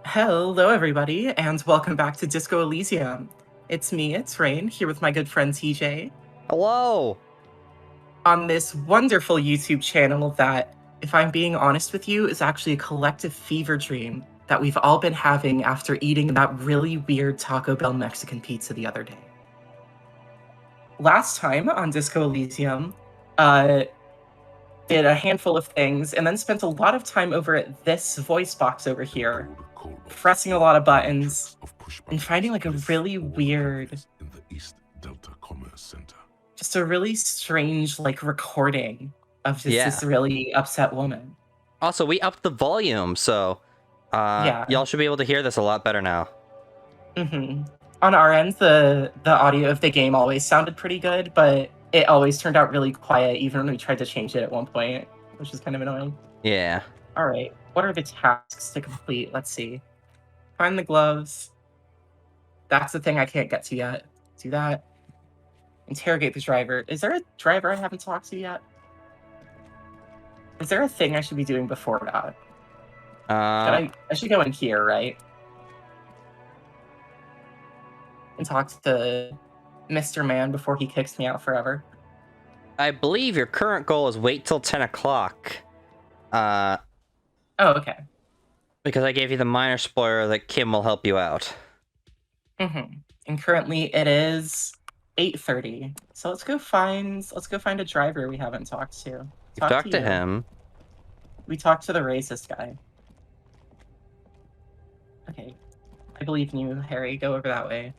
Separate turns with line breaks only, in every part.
Hello, everybody, and welcome back to Disco Elysium. It's Raine, here with my good friend TJ,
Hello!
on this wonderful YouTube channel that, if I'm being honest with you, is actually a collective fever dream that we've all been having after eating that really weird Taco Bell Mexican pizza the other day. Last time on Disco Elysium, did a handful of things and then spent a lot of time over at this voice box over here, pressing a lot of buttons and finding like a really weird,
in the East Delta Commerce Center.
just a really strange like recording of just
Yeah.
this really upset woman.
Also, we upped the volume, so
Yeah.
y'all should be able to hear this a lot better now.
On our end, the audio of the game always sounded pretty good, but it always turned out really quiet, even when we tried to change it at one point, which is kind of annoying.
Yeah.
All right, what are the tasks to complete? Let's see. Find the gloves. That's the thing I can't get to yet. Do that. Interrogate the driver. Is there a driver I haven't talked to yet? Is there a thing I should be doing before that? I should go in here, right? And talk to Mr. Man before he kicks me out forever.
I believe your current goal is wait till 10 o'clock.
Oh, okay.
Because I gave you the minor spoiler that Kim will help you out.
And currently it is 8:30. So let's go find a driver we haven't talked to.
Talk to him.
We talked to the racist guy. Okay. I believe in you, Harry. Go over that way.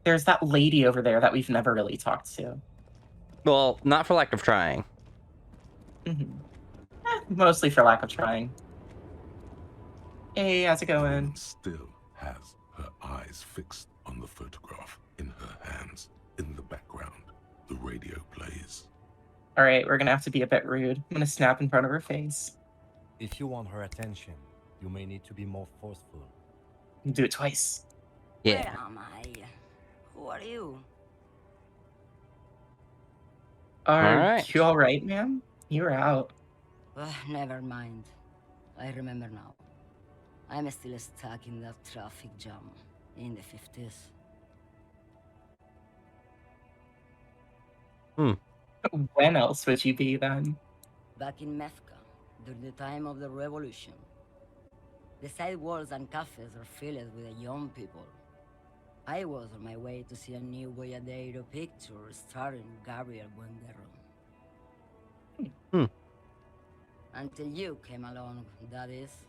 There's that lady over there that we've never really talked to.
Well, not for lack of trying.
Mostly for lack of trying. Hey, how's it going?
Still has her eyes fixed on the photograph in her hands. In the background, the radio plays.
All right, we're gonna have to be a bit rude. I'm gonna snap in front of her face.
If you want her attention, you may need to be more forceful.
Do it twice.
Yeah.
Where am I? Who are you?
Are you all right, ma'am? You were out.
Never mind. I remember now. I'm still stuck in that traffic jam in the 50s.
When else would you be then?
Back in Methka, during the time of the revolution. The sidewalks and cafes are filled with young people. I was on my way to see a new Boyadero picture starring Gabriel Buendero. Until you came along, that is.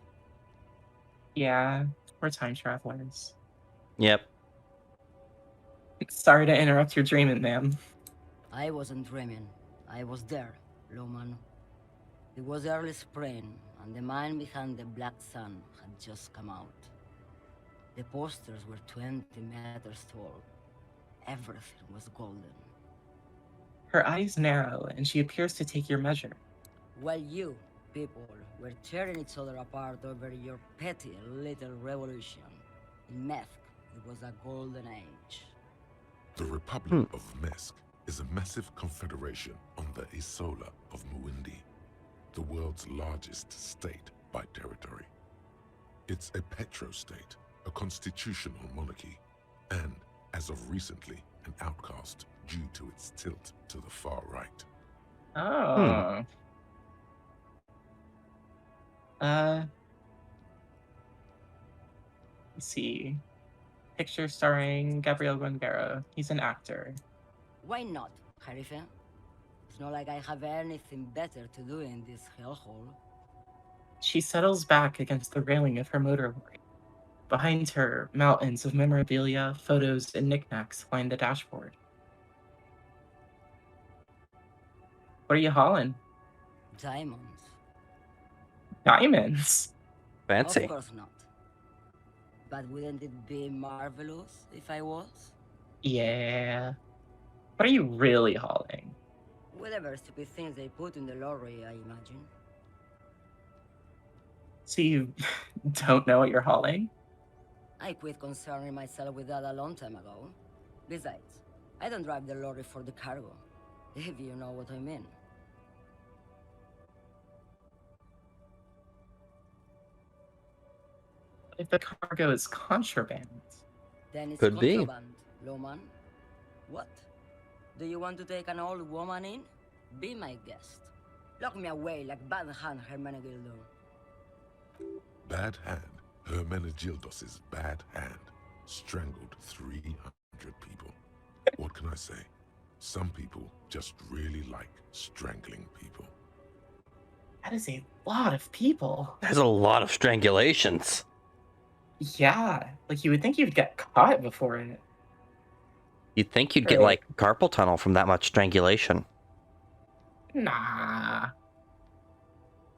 Yeah, we're time travelers.
Yep.
Sorry to interrupt your dreaming, ma'am.
I wasn't dreaming. I was there, Loman. It was early spring, and the man behind the Black Sun had just come out. The posters were 20 meters tall. Everything was golden.
Her eyes narrow, and she appears to take your measure.
While you, people, were tearing each other apart over your petty little revolution, in Methk, it was a golden age.
The Republic of Mesk is a massive confederation on the Isola of Muindi, the world's largest state by territory. It's a petrostate, a constitutional monarchy, and, as of recently, an outcast due to its tilt to the far right.
Oh. Let's see. Picture starring Gabriel Buendero. He's an actor.
Why not, Harife? It's not like I have anything better to do in this hellhole.
She settles back against the railing of her motor lorry. Behind her, mountains of memorabilia, photos, and knickknacks line the dashboard. What are you hauling?
Diamonds.
Diamonds?
Fancy.
Of course not. But wouldn't it be marvelous if I was?
Yeah. What are you really hauling?
Whatever stupid things they put in the lorry, I imagine.
So you don't know what you're hauling?
I quit concerning myself with that a long time ago. Besides, I don't drive the lorry for the cargo, if you know what I mean.
if the cargo is contraband?
Then it's
Could be.
contraband, Loman. What? Do you want to take an old woman in? Be my guest. Lock me away like Bad Hand Hermenegildo.
Bad Hand, Hermenegildos's bad hand, strangled 300 people. What can I say? Some people just really like strangling people.
That is a lot of people.
There's a lot of strangulations.
Yeah, like you would think you'd get caught before it.
You'd think you'd get,
Right.
like, carpal tunnel from that much strangulation.
Nah.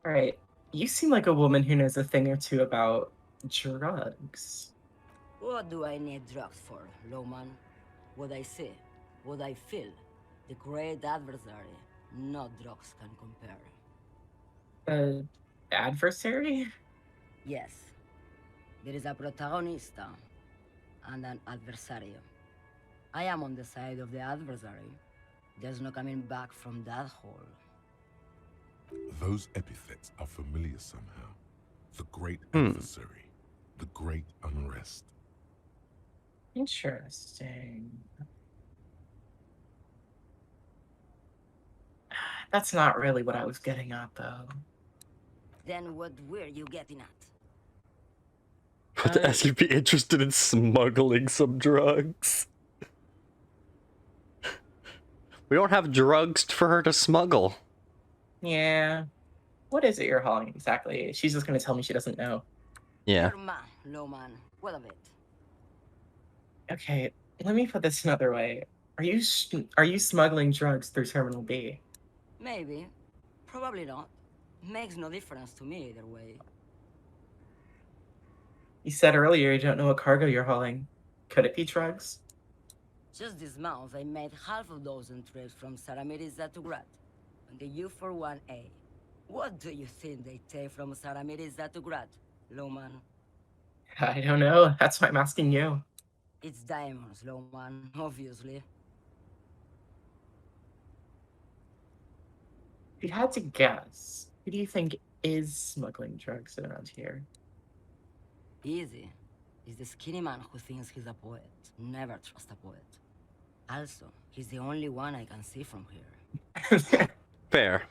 Alright, you seem like a woman who knows a thing or two about drugs.
What do I need drugs for, Loman? What I see, what I feel. The great adversary. No drugs can compare.
Adversary?
Yes. There is a protagonista and an adversario. I am on the side of the adversary. There's no coming back from that hole.
Those epithets are familiar somehow. The great adversary, the great unrest.
Interesting. That's not really what I was getting at, though.
Then what were you getting at?
But to ask you be interested in smuggling some drugs. We don't have drugs for her to smuggle.
Yeah. What is it you're hauling exactly? She's just gonna tell me she doesn't know.
Yeah.
Irma, Loman. What of it?
Okay, let me put this another way. Are you smuggling drugs through Terminal B?
Maybe. Probably not. Makes no difference to me either way.
You said earlier you don't know what cargo you're hauling. Could it be drugs?
Just this month, I made half a dozen trips from Saramiris to Grad on the U41A. What do you think they take from Saramiris to Grad, Loman?
I don't know. That's why I'm asking you.
It's diamonds, Loman, obviously.
If you had to guess, who do you think is smuggling drugs around here?
Easy. He's the skinny man who thinks he's a poet. Never trust a poet. Also, he's the only one I can see from here.
Fair.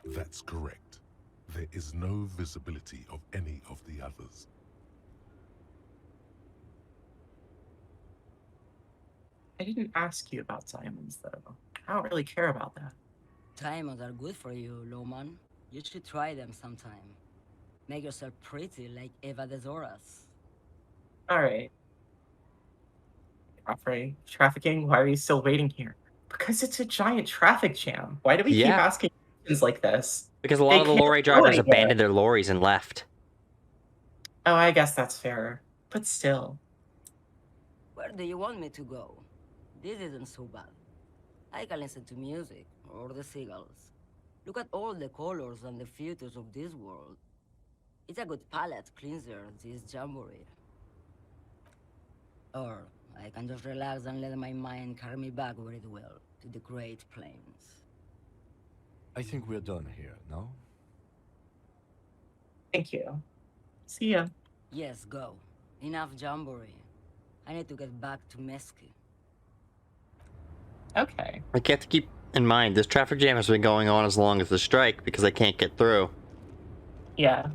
That's correct. There is no visibility of any of the others.
I didn't ask you about diamonds, though. I don't really care about that.
Diamonds are good for you, Loman. You should try them sometime. Make yourself pretty like Eva de Zoras.
Alright. Offering trafficking? Why are you still waiting here? Because it's a giant traffic jam. Why do we keep
Yeah.
asking questions like this?
Because a lot
They
of the
can't
lorry
go
drivers
anywhere.
abandoned their lorries and left.
Oh, I guess that's fair. But still.
Where do you want me to go? This isn't so bad. I can listen to music, or the seagulls. Look at all the colors and the futures of this world. It's a good palate cleanser, this jamboree. Or I can just relax and let my mind carry me back where it will, to the Great Plains.
I think we're done here, no?
Thank you. See ya.
Yes, go. Enough jamboree. I need to get back to Mesky.
Okay.
Like, you have to keep in mind, this traffic jam has been going on as long as the strike because they can't get through.
Yeah.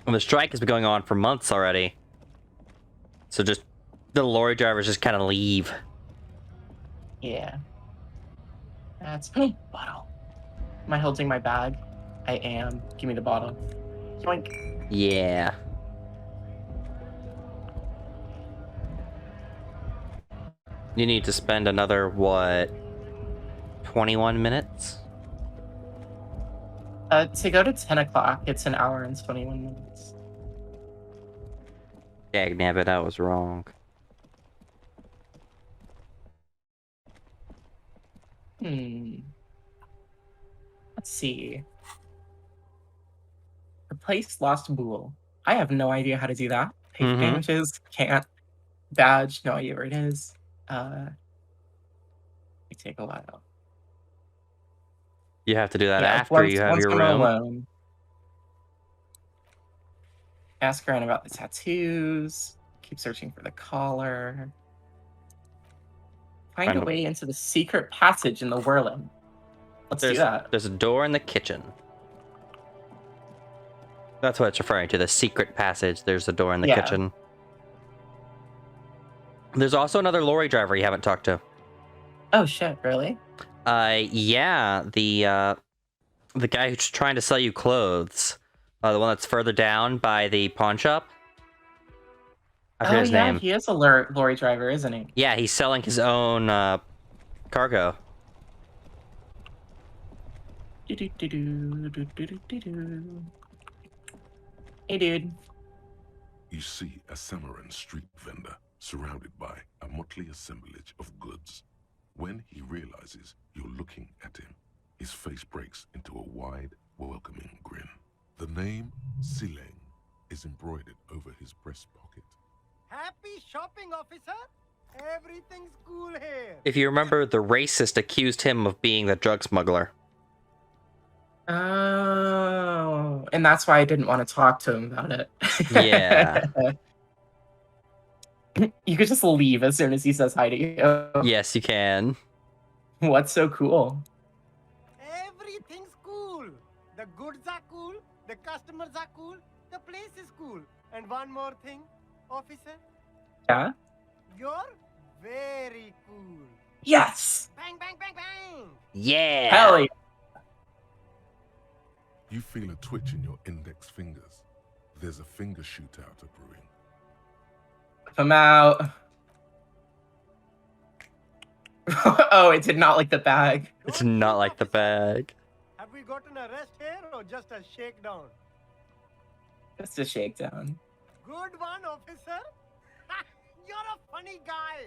And the strike has been going on for months already. So just, the lorry drivers just kind of leave.
Yeah. That's bottle. Am I holding my bag? I am. Give me the bottle. Yoink.
Yeah. You need to spend another, what, 21 minutes?
To go to 10 o'clock, it's an hour and 21 minutes.
Dagnabbit, I was wrong.
Let's see. Replace lost bool. I have no idea how to do that. Pay for
Mhm.
damages, can't. Badge, no idea where it is. It take a while.
You have to do that
Yeah,
after you have
once
your
I'm
room.
alone. Ask around about the tattoos. Keep searching for the collar. Find a way into the secret passage in the whirling. Let's do that.
There's a door in the kitchen. That's what it's referring to, the secret passage. There's a door in the kitchen. There's also another lorry driver you haven't talked to.
Oh shit, really?
Yeah, the guy who's trying to sell you clothes. The one that's further down by the pawn shop. I forget his name.
He is a lorry driver, isn't he?
Yeah, he's selling his own cargo.
Hey, dude.
You see a Samaran street vendor surrounded by a motley assemblage of goods. When he realizes you're looking at him, his face breaks into a wide, welcoming grin. The name Sileng is embroidered over his breast pocket.
Happy shopping, officer! Everything's cool here.
If you remember, the racist accused him of being the drug smuggler.
Oh, and that's why I didn't want to talk to him about it.
Yeah.
You could just leave as soon as he says hi to you.
Yes, you can.
What's so cool?
Everything's cool. The goods are cool, the customers are cool, the place is cool. And one more thing, officer.
Yeah?
You're very cool.
Yes!
Bang, bang, bang, bang!
Yeah!
Hell yeah!
You feel a twitch in your index fingers. There's a finger shootout brewing.
I'm out. Oh, it did not like the bag.
It's not like the bag.
Have we gotten a rest here or just a shakedown?
Just a shakedown.
Good one, officer. You're a funny guy.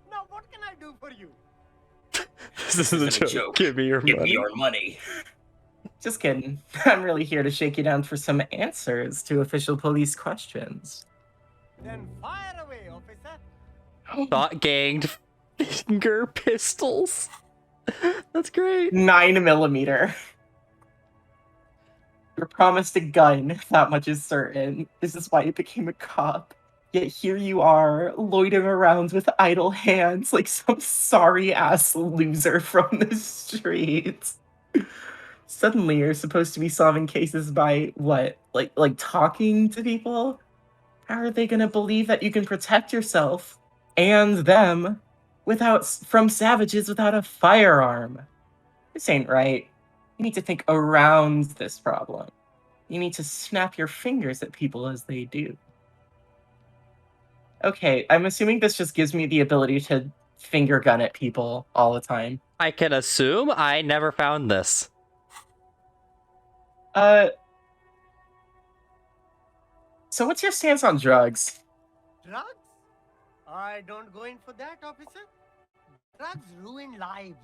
Now, what can I do for you?
This is a joke. Give me your
money. Just kidding. I'm really here to shake you down for some answers to official police questions.
Then fire away, officer.
Thought ganged finger pistols. That's great.
9mm. You're promised a gun, that much is certain. This is why you became a cop. Yet here you are, loitering around with idle hands like some sorry-ass loser from the streets. Suddenly you're supposed to be solving cases by, what? Like talking to people? How are they gonna believe that you can protect yourself and them from savages without a firearm? This ain't right. You need to think around this problem. You need to snap your fingers at people as they do. Okay, I'm assuming this just gives me the ability to finger gun at people all the time.
I can assume. I never found this.
So what's your stance on drugs?
Drugs? I don't go in for that, officer. Drugs ruin lives.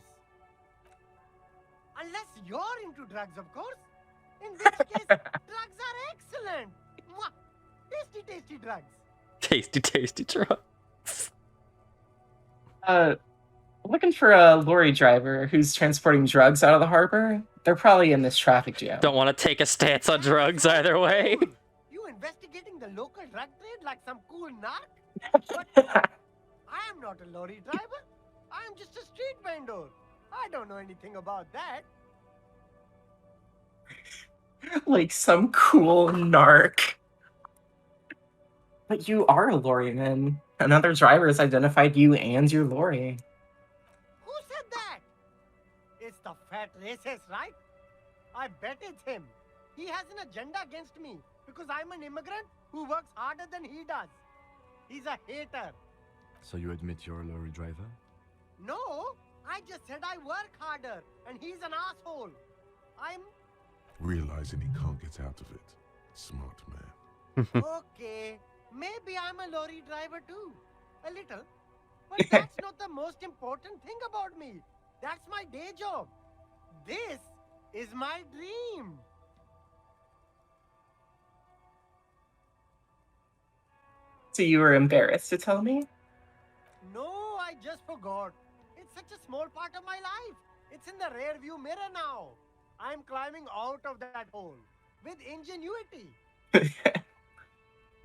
Unless you're into drugs, of course. In which case, drugs are excellent. Mwah! Tasty, tasty drugs.
Tasty, tasty drugs.
Looking for a lorry driver who's transporting drugs out of the harbor. They're probably in this traffic jam.
Don't want to take a stance on drugs either way.
You investigating the local drug trade like some cool narc? But I am not a lorry driver. I am just a street vendor. I don't know anything about that.
Like some cool narc. But you are a lorryman. Another driver has identified you and your lorry.
Who said that? It's the fat racist, right? I bet it's him. He has an agenda against me because I'm an immigrant who works harder than he does. He's a hater.
So you admit you're a lorry driver?
No, I just said I work harder and he's an asshole. I'm
Realizing he can't get out of it. Smart man.
okay. Maybe I'm a lorry driver too. A little. But that's not the most important thing about me. That's my day job. This is my dream.
So you were embarrassed to tell me?
No, I just forgot. It's such a small part of my life. It's in the rear view mirror now. I'm climbing out of that hole with ingenuity.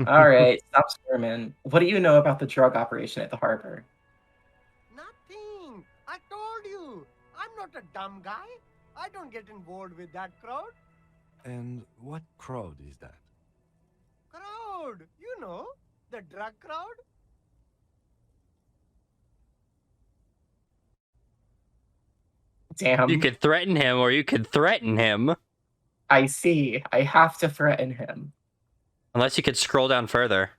All right, stop squirming. What do you know about the drug operation at the harbor?
Nothing. I told you. I'm not a dumb guy. I don't get involved with that crowd.
And what crowd is that?
Crowd. You know, the drug crowd.
Damn,
You could threaten him, or you could threaten him.
I see. I have to threaten him.
Unless you could scroll down further.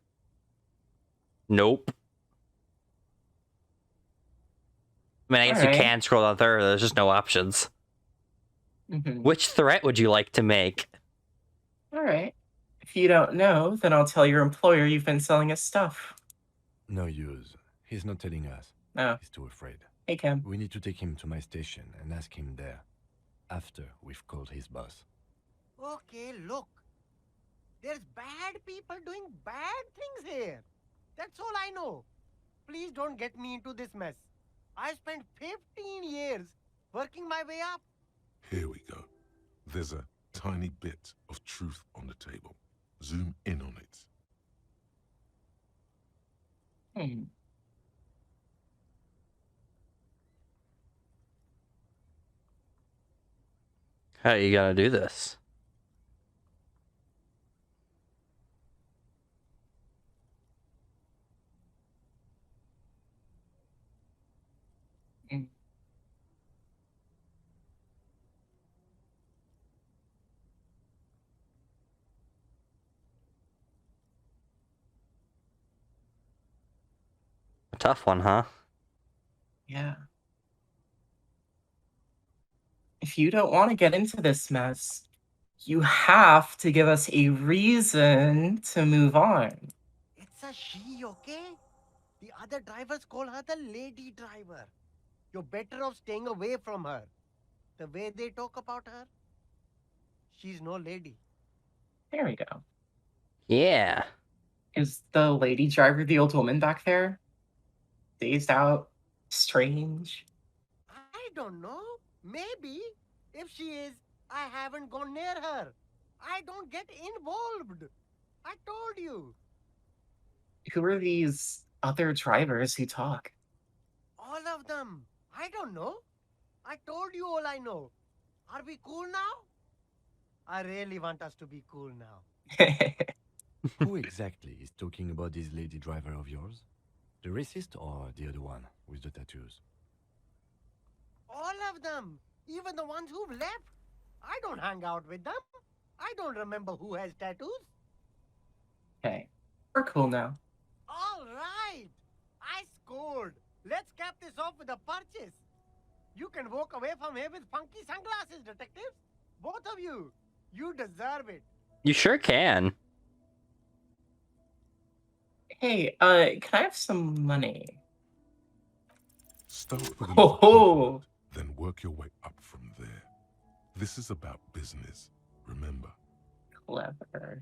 Nope. I mean, I guess you
Alright.
can scroll down further. There's just no options.
Mhm.
Which threat would you like to make?
Alright. If you don't know, then I'll tell your employer you've been selling his stuff.
No use. He's not telling us.
Oh,
He's too afraid.
hey Kim.
We need to take him to my station and ask him there. After we've called his boss.
Okay, look. There's bad people doing bad things here. That's all I know. Please don't get me into this mess. I spent 15 years working my way up.
Here we go. There's a tiny bit of truth on the table. Zoom in on it.
Hmm.
How you gotta do this?
Mm.
A tough one, huh?
Yeah. If you don't want to get into this mess, you have to give us a reason to move on.
It's a she, okay? The other drivers call her the lady driver. You're better off staying away from her. The way they talk about her, she's no lady.
There we go.
Yeah.
Is the lady driver the old woman back there? Dazed out? Strange?
I don't know. Maybe. If she is, I haven't gone near her. I don't get involved. I told you.
Who are these other drivers who talk?
All of them. I don't know. I told you all I know. Are we cool now? I really want us to be cool now.
Who exactly is talking about this lady driver of yours? The racist or the other one with the tattoos?
All of them. Even the ones who've left. I don't hang out with them. I don't remember who has tattoos.
Okay, we're cool now.
All right. I scored. Let's cap this off with a purchase. You can walk away from here with funky sunglasses, detectives. Both of you. You deserve it.
You sure can.
Hey, can I have some money?
Start with a
Ho
little
ho!
compliment, then work your way up from there. This is about business, remember.
Clever.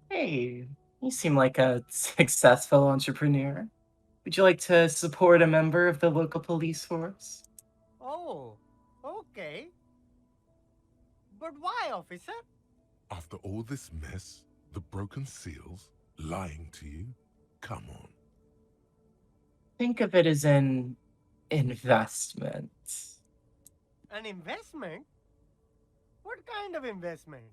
Hey, you seem like a successful entrepreneur. Would you like to support a member of the local police force?
Oh, okay. But why, officer?
After all this mess, the broken seals, lying to you, come on.
Think of it as an investment.
An investment? What kind of investment?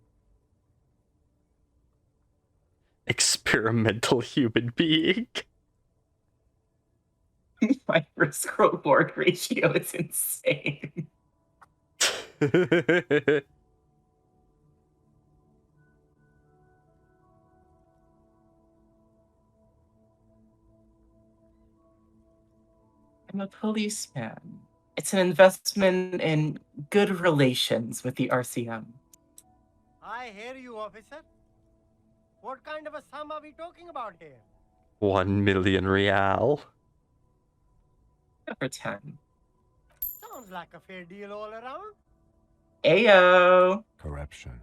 Experimental human being.
My risk reward ratio is insane. I'm a policeman. It's an investment in good relations with the RCM.
I hear you, officer. What kind of a sum are we talking about here?
1 million real.
Go for 10.
Sounds like a fair deal all around.
Ayo!
Corruption.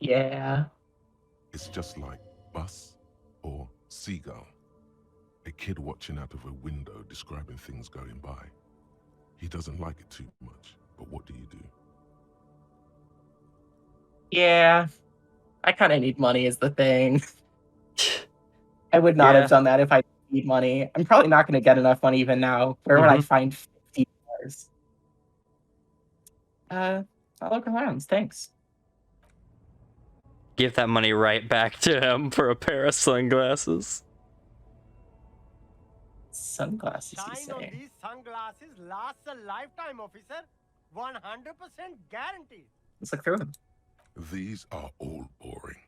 Yeah.
It's just like bus or seagull. A kid watching out of a window describing things going by. He doesn't like it too much, but what do you do?
Yeah, I kind of need money is the thing. I would not
Yeah.
have done that if I didn't need money. I'm probably not going to get enough money even now. Where would I
Mhm.
find $50? I'll look around. Thanks.
Give that money right back to him for a pair of sunglasses.
Sunglasses, you
Shine on
say?
these sunglasses lasts a lifetime, officer. 100% guaranteed.
Let's look through them.
These are all boring.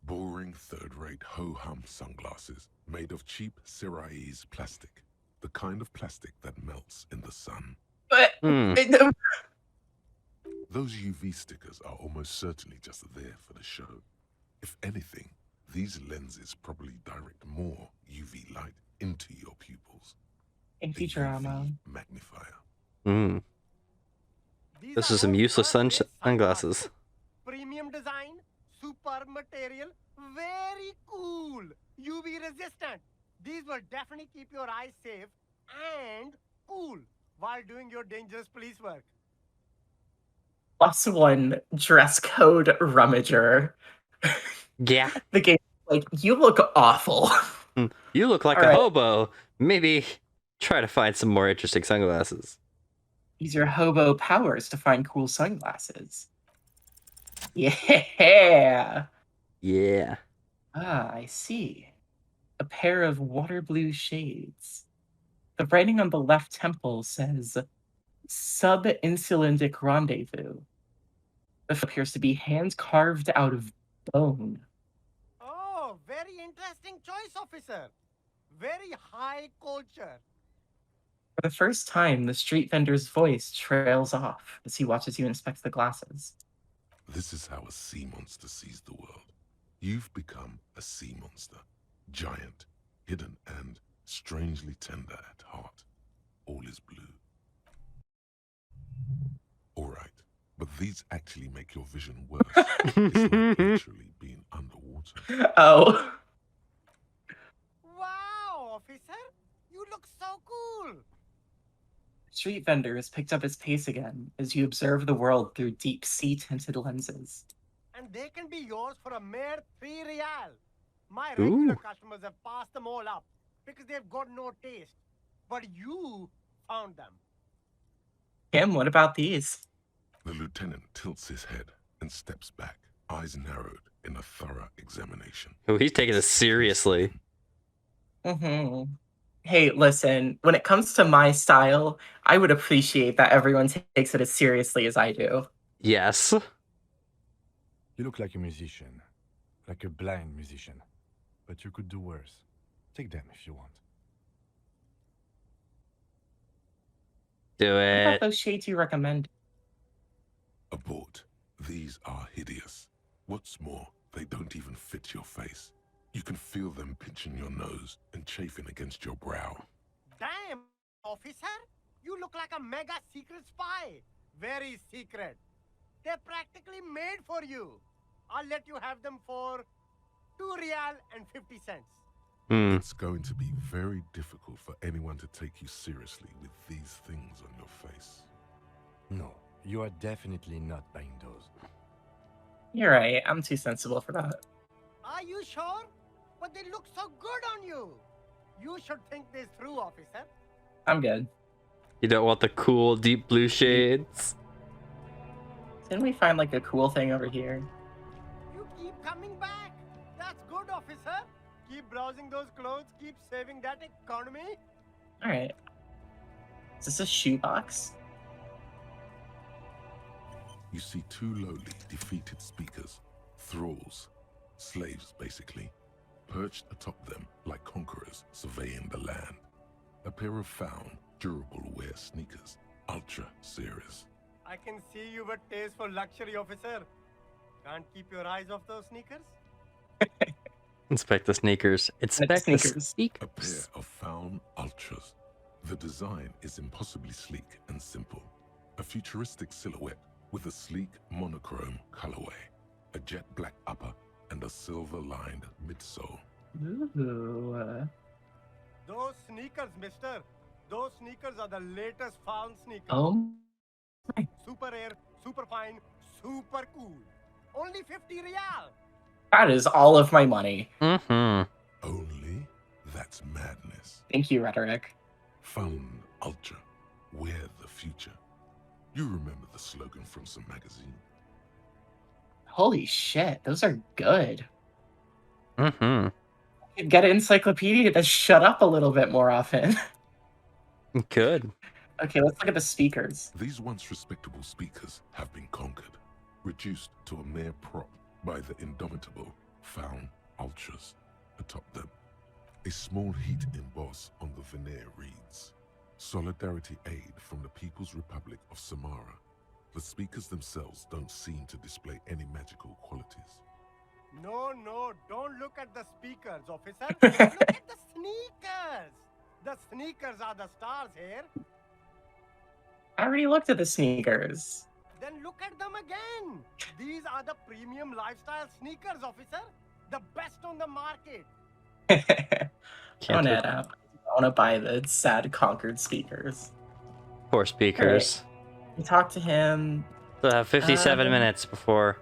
Boring third-rate ho-hum sunglasses made of cheap Syrahese plastic. The kind of plastic that melts in the sun.
But
Hmm.
Those UV stickers are almost certainly just there for the show. If anything, these lenses probably direct more UV light into your pupils.
in
A
Futurama.
UV magnifier.
Hmm.
These
This
are
is some
all
useless
first-rate
sunglasses.
Premium design, super material, very cool. UV resistant. These will definitely keep your eyes safe and cool while doing your dangerous police work.
+1 dress code rummager.
Yeah.
The game, like, you look awful.
You look like
All
a
right.
hobo. Maybe try to find some more interesting sunglasses.
Use your hobo powers to find cool sunglasses. Yeah.
Yeah.
Ah, I see. A pair of water blue shades. The writing on the left temple says sub-insulindic rendezvous. This appears to be hand carved out of bone.
Oh, very interesting choice, officer. Very high culture.
For the first time, the street vendor's voice trails off as he watches you inspect the glasses.
This is how a sea monster sees the world. You've become a sea monster. Giant, hidden, and strangely tender at heart. All is blue. Alright, but these actually make your vision worse. It's like literally being underwater.
Oh.
Wow, officer. You look so cool.
Street vendor has picked up his pace again as you observe the world through deep sea tinted lenses.
And they can be yours for a mere 3 real. My regular
Ooh.
customers have passed them all up because they've got no taste. But you found them.
Kim, what about these?
The lieutenant tilts his head and steps back, eyes narrowed in a thorough examination.
Oh, he's taking this seriously.
Hey, listen, when it comes to my style, I would appreciate that everyone takes it as seriously as I do.
Yes.
You look like a musician. Like a blind musician. But you could do worse. Take them if you want.
Do
What about
it.
those shades you recommend?
Abort. These are hideous. What's more, they don't even fit your face. You can feel them pinching your nose and chafing against your brow.
Damn, officer. You look like a mega secret spy. Very secret. They're practically made for you. I'll let you have them for 2 real and 50 cents.
It's going to be very difficult for anyone to take you seriously with these things on your face.
No, you are definitely not buying those.
You're right, I'm too sensible for that.
Are you sure? But they look so good on you. You should think this through, officer.
I'm good.
You don't want the cool deep blue shades?
Didn't we find like a cool thing over here?
You keep coming back. That's good, officer. Keep browsing those clothes. Keep saving that economy.
Alright. Is this a shoebox?
You see 2 lowly, defeated speakers, thralls, slaves basically, perched atop them like conquerors surveying the land. A pair of found, durable wear sneakers, ultra series.
I can see you with taste for luxury, officer. Can't keep your eyes off those sneakers?
Inspect the sneakers. Inspect the
sneakers.
A pair of found ultras. The design is impossibly sleek and simple. A futuristic silhouette with a sleek monochrome colorway, a jet black upper, and a silver-lined midsole.
Ooh.
Those sneakers, mister. Those sneakers are the latest found sneakers.
Oh.
Super rare, super fine, super cool. Only 50 real.
That is all of my money.
Mm-hmm.
Only? That's madness.
Thank you, Rhetoric.
Fun, ultra, we're the future. You remember the slogan from some magazine?
Holy shit, those are good.
Mm-hmm.
Get an encyclopedia to shut up a little bit more often.
Good.
Okay, let's look at the speakers.
These once respectable speakers have been conquered, reduced to a mere prop by the indomitable Found Ultras atop them. A small heat emboss on the veneer reads, Solidarity Aid from the People's Republic of Samara. The speakers themselves don't seem to display any magical qualities.
No, don't look at the speakers, officer. Look at the sneakers. The sneakers are the stars here.
I already looked at the sneakers.
Then look at them again. These are the premium lifestyle sneakers, officer. The best on the market.
Don't add up. I want to buy the sad conquered speakers.
Poor speakers.
We talked to him.
So I have 57 minutes before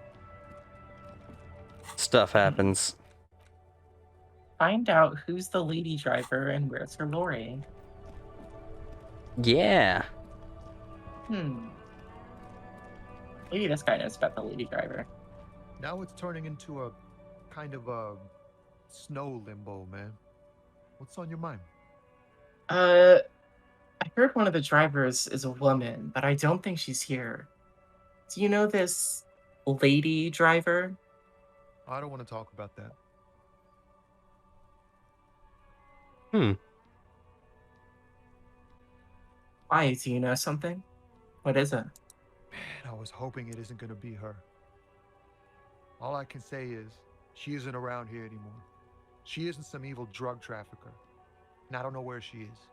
stuff happens.
Find out who's the lady driver and where's her lorry.
Yeah.
Maybe this guy knows about the lady driver.
Now it's turning into a kind of a snow limbo, man. What's on your mind?
I heard one of the drivers is a woman, but I don't think she's here. Do you know this lady driver?
I don't want to talk about that.
Why? Do you know something? What is it?
Man, I was hoping it isn't going to be her. All I can say is, she isn't around here anymore. She isn't some evil drug trafficker. And I don't know where she is.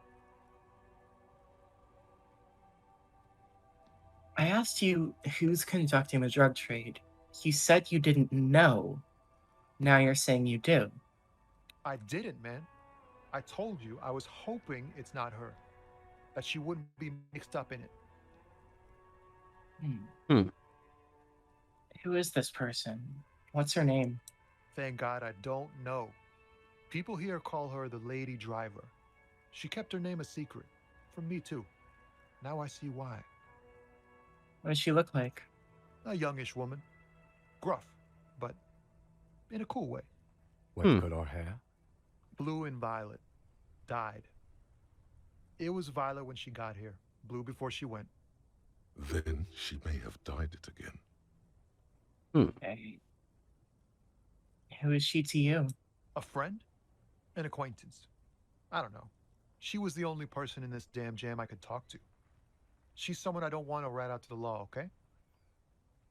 I asked you who's conducting the drug trade. You said you didn't know. Now you're saying you do.
I didn't, man. I told you I was hoping it's not her. That she wouldn't be mixed up in it.
Who is this person? What's her name?
Thank God I don't know. People here call her the lady driver. She kept her name a secret. From me, too. Now I see why.
What does she look like?
A youngish woman. Gruff, but in a cool way.
What color hair?
Blue and violet. Dyed. It was violet when she got here. Blue before she went.
Then she may have dyed it again.
Okay. Who is she to you?
A friend? An acquaintance. I don't know. She was the only person in this damn jam I could talk to. She's someone I don't want to rat out to the law, okay?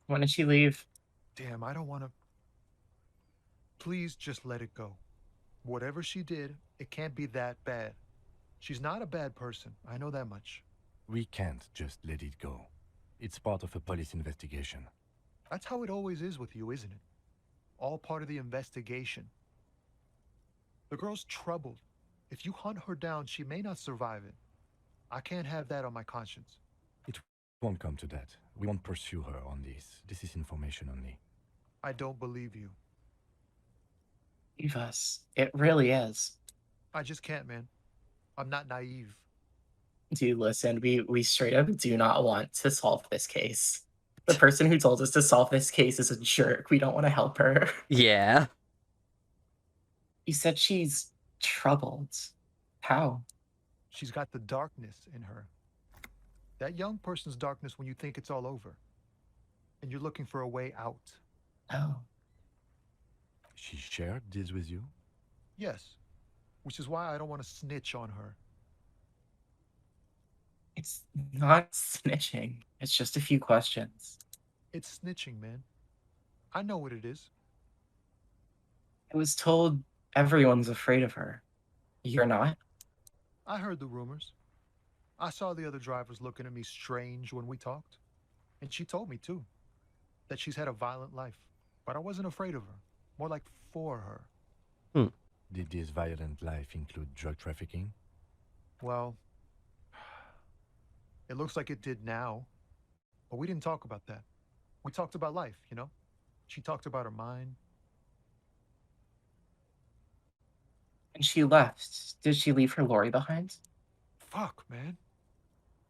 When did she leave?
Damn, I don't want to... Please just let it go. Whatever she did, it can't be that bad. She's not a bad person. I know that much.
We can't just let it go. It's part of a police investigation.
That's how it always is with you, isn't it? All part of the investigation. The girl's troubled. If you hunt her down, she may not survive it. I can't have that on my conscience.
It won't come to that. We won't pursue her on this. This is information only.
I don't believe you.
Leave us. It really is.
I just can't, man. I'm not naive.
Dude, listen, we straight up do not want to solve this case. The person who told us to solve this case is a jerk. We don't want to help her.
Yeah.
You said she's troubled. How?
She's got the darkness in her. That young person's darkness when you think it's all over. And you're looking for a way out.
Oh.
She shared this with you?
Yes. Which is why I don't want to snitch on her.
It's not snitching. It's just a few questions.
It's snitching, man. I know what it is.
I was told everyone's afraid of her. You're not?
I heard the rumors. I saw the other drivers looking at me strange when we talked. And she told me, too, that she's had a violent life. But I wasn't afraid of her. More like for her.
Did this violent life include drug trafficking?
Well, it looks like it did now. But we didn't talk about that. We talked about life, you know? She talked about her mind.
And she left. Did she leave her lorry behind?
Fuck, man.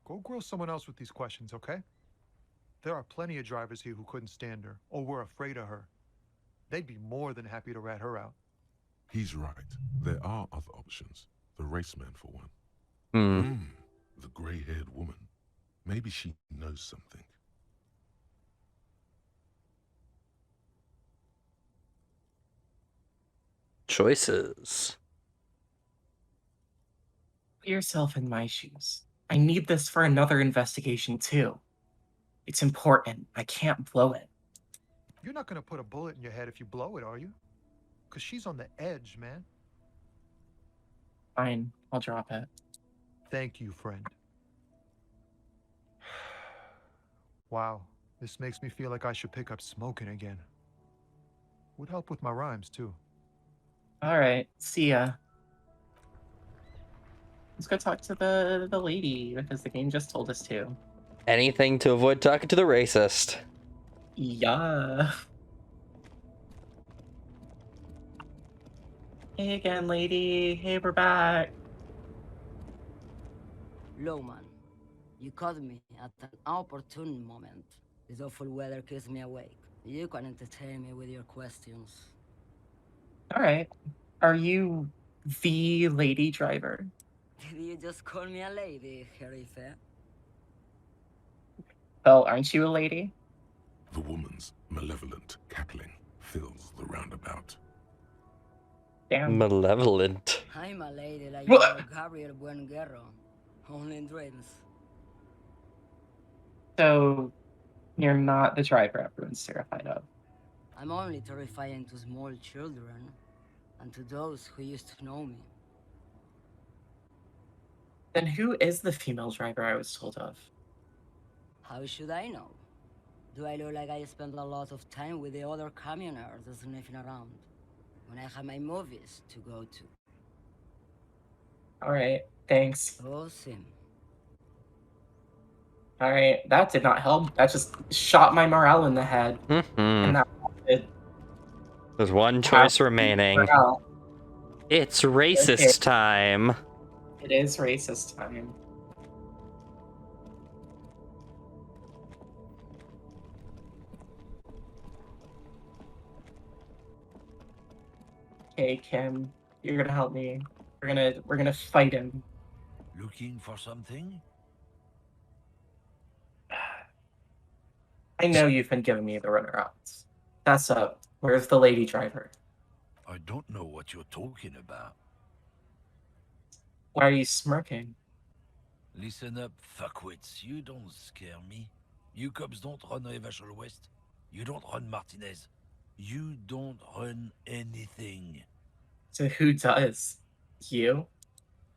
Go grill someone else with these questions, okay? There are plenty of drivers here who couldn't stand her or were afraid of her. They'd be more than happy to rat her out.
He's right. There are other options. The raceman, for one.
Hmm.
The grey-haired woman. Maybe she knows something.
Choices.
Put yourself in my shoes. I need this for another investigation, too. It's important. I can't blow it.
You're not gonna put a bullet in your head if you blow it, are you? Because she's on the edge, man.
Fine, I'll drop it.
Thank you, friend. Wow, this makes me feel like I should pick up smoking again. Would help with my rhymes, too.
Alright, see ya. Let's go talk to the lady, because the game just told us to.
Anything to avoid talking to the racist.
Yeah. Hey again, lady. Hey, we're back.
Loman, you caught me at an opportune moment. This awful weather keeps me awake. You can entertain me with your questions.
Alright. Are you the lady driver?
Did you just call me a lady, Herife?
Well, aren't you a lady?
The woman's malevolent cackling fills the roundabout.
Damn.
Malevolent.
I'm a lady like
What?
Gabriel Buenguerro. Only in dreams.
So, you're not the driver everyone's terrified of.
I'm only terrifying to small children and to those who used to know me.
Then who is the female driver I was told of?
How should I know? Do I look like I spend a lot of time with the other communers sniffing around when I have my movies to go to?
Alright, thanks.
Oh, Sim.
Alright, that did not help. That just shot my morale in the head. And that did
There's one choice remaining.
morale.
It's racist time.
It is racist time. Okay, Kim, you're gonna help me. We're gonna fight him.
Looking for something?
I know you've been giving me the runner-ups. That's up. Where's the lady driver?
I don't know what you're talking about.
Why are you smirking?
Listen up, fuckwits. You don't scare me. You cops don't run Revachol West. You don't run Martinez. You don't run anything.
So who does? You?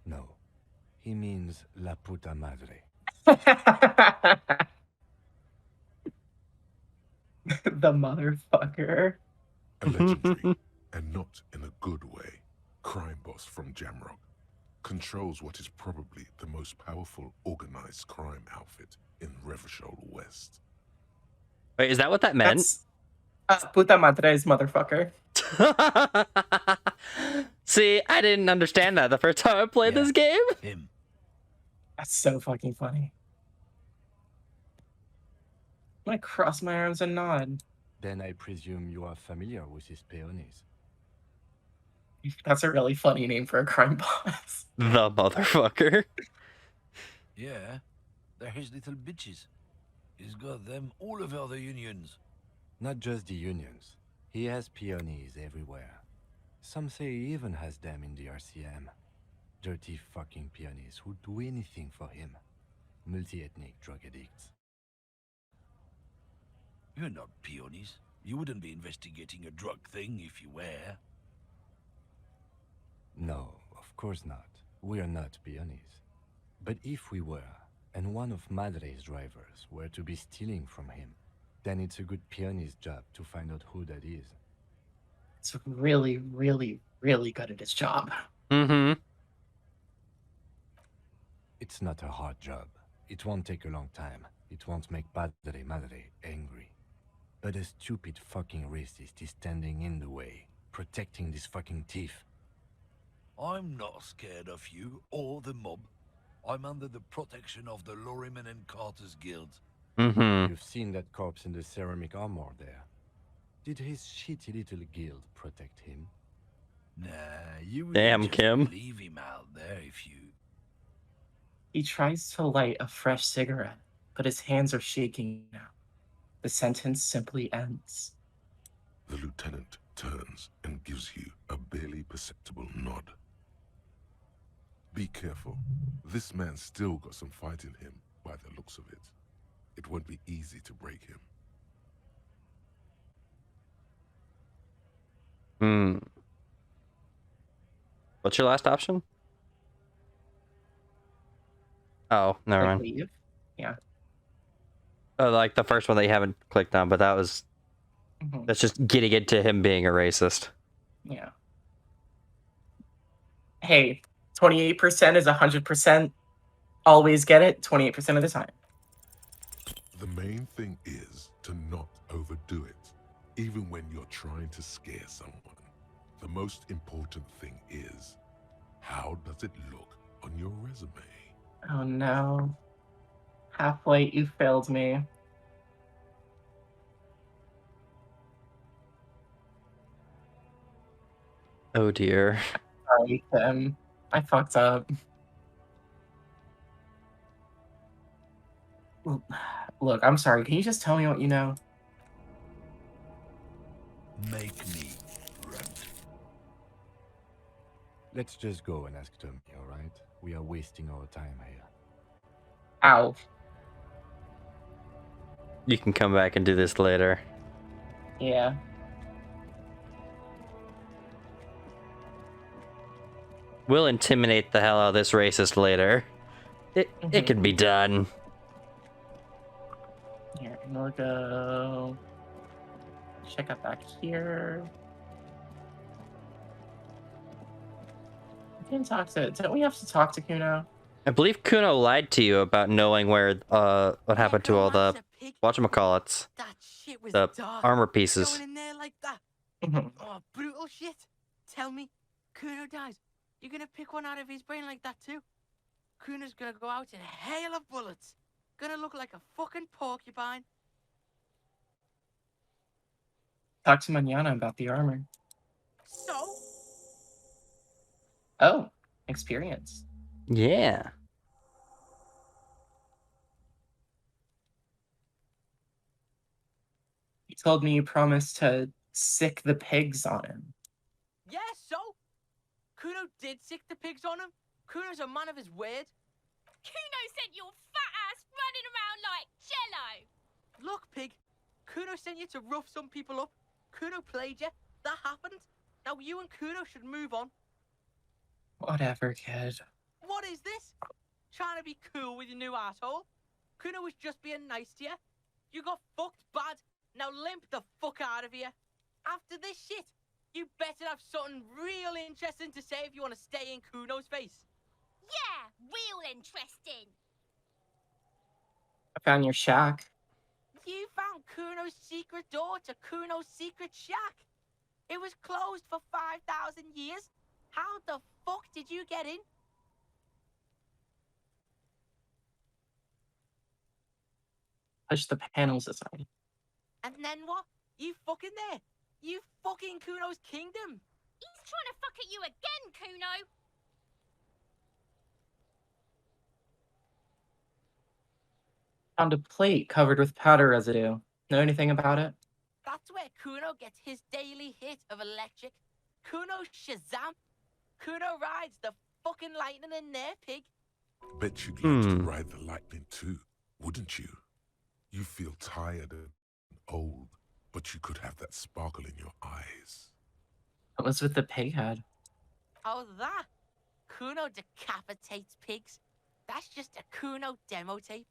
No. He means la puta madre.
The motherfucker.
A legendary, and not in a good way, crime boss from Jamrock controls what is probably the most powerful organized crime outfit in Revachol West.
Wait, is that what that meant?
That's puta madre's motherfucker.
See, I didn't understand that the first time I played this game.
Him.
That's so fucking funny. I'm gonna cross my arms and nod.
Then I presume you are familiar with his peonies.
That's a really funny name for a crime boss.
The motherfucker.
Yeah, they're his little bitches. He's got them all over the unions.
Not just the unions. He has peonies everywhere. Some say he even has them in the RCM. Dirty fucking peonies who'd do anything for him. Multi-ethnic drug addicts.
You're not peonies. You wouldn't be investigating a drug thing if you were.
No, of course not. We are not peonies. But if we were, and one of Madre's drivers were to be stealing from him, then it's a good peony's job to find out who that is.
It's really, really, really good at his job.
Mm-hmm.
It's not a hard job. It won't take a long time. It won't make Madre angry. But a stupid fucking racist is standing in the way, protecting this fucking thief.
I'm not scared of you or the mob. I'm under the protection of the Lorrymen and Carters Guild.
Mm-hmm.
You've seen that corpse in the ceramic armor there. Did his shitty little guild protect him?
Nah, you would
Damn,
just
Kim.
leave him out there if you...
He tries to light a fresh cigarette, but his hands are shaking now. The sentence simply ends.
The lieutenant turns and gives you a barely perceptible nod. Be careful. This man's still got some fight in him, by the looks of it. It won't be easy to break him.
Hmm. What's your last option? Oh, never
Like
mind.
leave? Yeah.
Oh, like the first one that you haven't clicked on, but that was...
Mhm.
That's just getting into him being a racist.
Yeah. Hey, 28% is 100%. Always get it 28% of the time.
The main thing is to not overdo it, even when you're trying to scare someone. The most important thing is, how does it look on your resume?
Oh no. Half-Light, you failed me.
Oh dear.
Sorry, Tim. I fucked up. Look, I'm sorry. Can you just tell me what you know?
Make me grunt.
Let's just go and ask Tommy, alright? We are wasting our time here.
Ow.
You can come back and do this later.
Yeah.
We'll intimidate the hell out of this racist later. It can be done.
Here, and we'll go check out back here. We can talk to. Don't we have to talk to Kuno?
I believe Kuno lied to you about knowing where what happened to all the whatchamacallits,
That shit was
the
dark.
armor pieces.
Going in there like that.
Mhm.
Oh, brutal shit. Tell me, Kuno dies. You're gonna pick one out of his brain like that too? Kuno's gonna go out in a hail of bullets. Gonna look like a fucking porcupine.
Talk to Manana about the armor.
So?
Oh, experience.
Yeah.
You told me you promised to sick the pigs on him.
Yeah, so? Kuno did sick the pigs on him. Kuno's a man of his word.
Kuno sent your fat ass running around like jello.
Look, pig. Kuno sent you to rough some people up. Kuno played you. That happened. Now you and Kuno should move on.
Whatever, kid.
What is this? Trying to be cool with your new asshole? Kuno was just being nice to you. You got fucked bad. Now limp the fuck out of here. After this shit, you better have something real interesting to say if you want to stay in Kuno's face.
Yeah, real interesting.
I found your shack.
You found Kuno's secret door to Kuno's secret shack. It was closed for 5,000 years. How the fuck did you get in?
Push the panels aside.
And then what? You fucking there. You fucking Kuno's kingdom.
He's trying to fuck at you again, Kuno.
Found a plate covered with powder residue. Know anything about it?
That's where Kuno gets his daily hit of electric. Kuno Shazam. Kuno rides the fucking lightning in there, pig.
Bet you'd like to ride the lightning too, wouldn't you? You feel tired and old, but you could have that sparkle in your eyes.
What was with the pig head?
Oh, that? Kuno decapitates pigs. That's just a Kuno demo tape.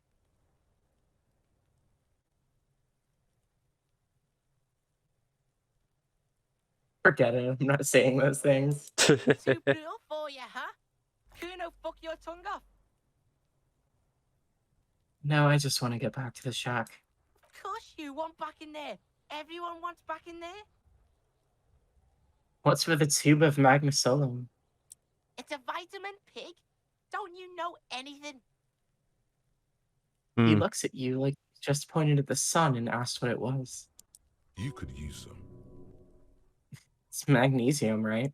Forget it. I'm not saying those things.
Too brutal for you, huh? Kuno fuck your tongue off.
No, I just want to get back to the shack.
Of course you want back in there.
everyone wants back in there?
What's with a tube of Magnesium?
It's a vitamin, pig. Don't you know anything?
He
Hmm.
looks at you like he just pointed at the sun and asked what it was.
You could use some.
It's magnesium, right?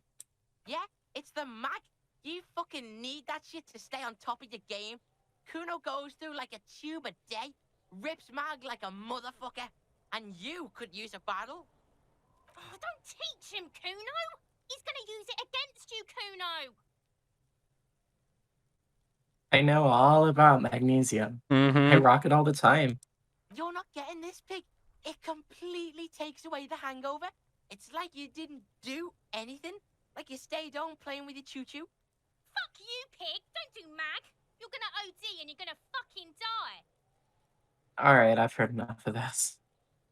Yeah, it's the mag. You fucking need that shit to stay on top of your game. Kuno goes through like a tube a day, rips mag like a motherfucker, and you could use a battle.
Oh, don't teach him, Kuno. He's gonna use it against you, Kuno.
I know all about magnesium. I
Mm-hmm.
rock it all the time.
You're not getting this, pig. It completely takes away the hangover. It's like you didn't do anything. Like you stayed home playing with your choo-choo.
Fuck you, pig. Don't do mag. You're gonna OD and you're gonna fucking die.
Alright, I've heard enough of this.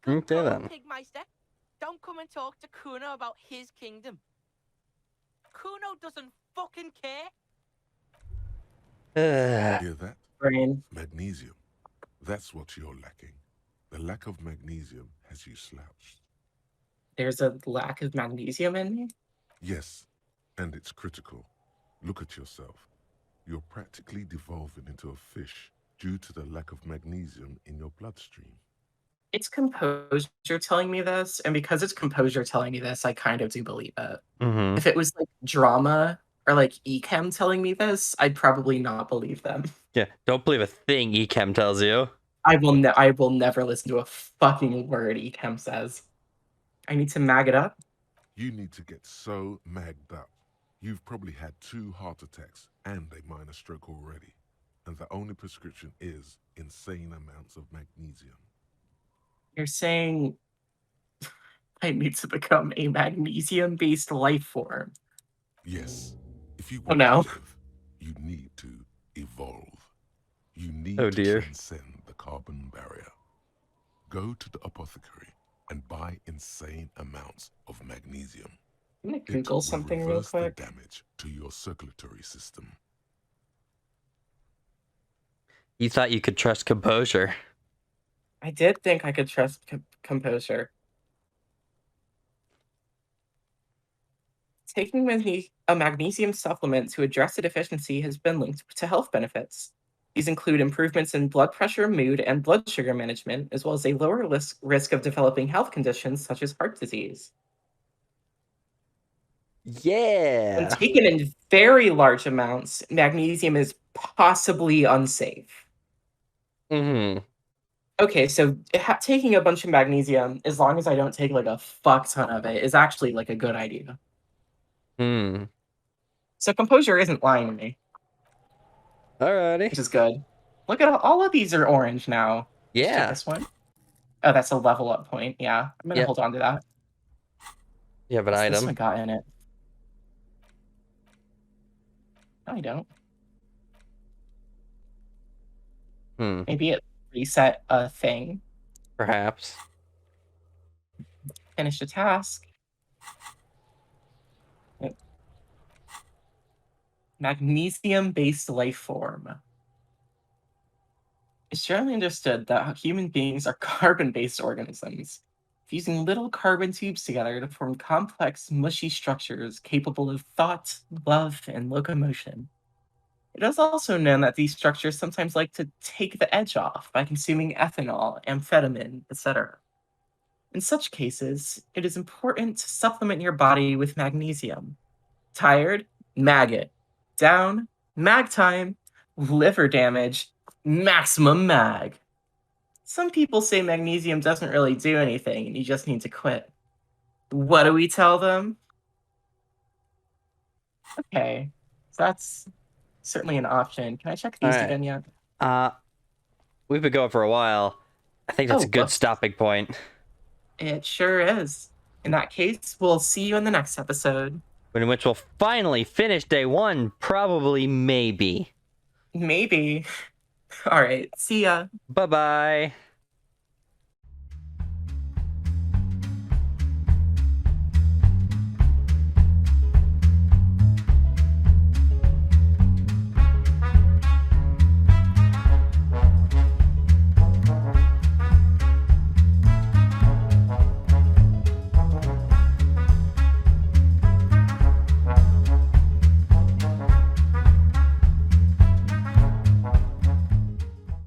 Good
Okay,
call,
then.
Pigmeister. Don't come and talk to Kuno about his kingdom. Kuno doesn't fucking care.
Hear that?
Raine,
Magnesium. That's what you're lacking. The lack of magnesium has you slouched.
there's a lack of magnesium in me?
Yes, and it's critical. Look at yourself. You're practically devolving into a fish due to the lack of magnesium in your bloodstream.
It's composure telling me this, and because it's composure telling me this, I kind of do believe it.
Mm-hmm.
If it was like drama or like Echem telling me this, I'd probably not believe them.
Yeah, don't believe a thing Echem tells you.
I will never listen to a fucking word Echem says. I need to mag it up.
You need to get so magged up. You've probably had 2 heart attacks and a minor stroke already. And the only prescription is insane amounts of magnesium.
You're saying I need to become a magnesium-based life form.
Yes, if you
Oh,
want
no.
to live, you need to evolve. You need
Oh,
to
dear.
transcend the carbon barrier. Go to the apothecary and buy insane amounts of magnesium.
I'm gonna
It
Google
will
something real
reverse the
quick.
damage to your circulatory system.
You thought you could trust composure.
I did think I could trust composure. Taking a magnesium supplement to address a deficiency has been linked to health benefits. These include improvements in blood pressure, mood, and blood sugar management, as well as a lower risk of developing health conditions such as heart disease. When
Yeah.
taken in very large amounts, magnesium is possibly unsafe.
Mm-hmm.
Okay, so taking a bunch of magnesium, as long as I don't take like a fuck ton of it, is actually like a good idea.
Hmm.
So composure isn't lying to me, which
Alrighty.
is good. Look at all of these are orange now. Let's check
Yeah.
this one. Oh, that's a level up point. Yeah, I'm gonna
Yep.
hold on to that.
You have an
What's this
item.
one got in it? No, I don't.
Hmm.
Maybe it reset a thing.
Perhaps.
Finished a task. Magnesium-based life form. It's generally understood that human beings are carbon-based organisms, fusing little carbon tubes together to form complex, mushy structures capable of thought, love, and locomotion. It is also known that these structures sometimes like to take the edge off by consuming ethanol, amphetamine, etc. In such cases, it is important to supplement your body with magnesium. Tired? Mag it. Down? Mag time. Liver damage? Maximum mag. Some people say magnesium doesn't really do anything and you just need to quit. What do we tell them? Okay, so that's certainly an option. Can I check these
Alright.
again yet?
We've been going for a while. I think that's
Oh,
a good
whoops.
stopping point.
It sure is. In that case, we'll see you in the next episode.
In which we'll finally finish day 1, probably, maybe.
Maybe. All right, see ya.
Bye-bye.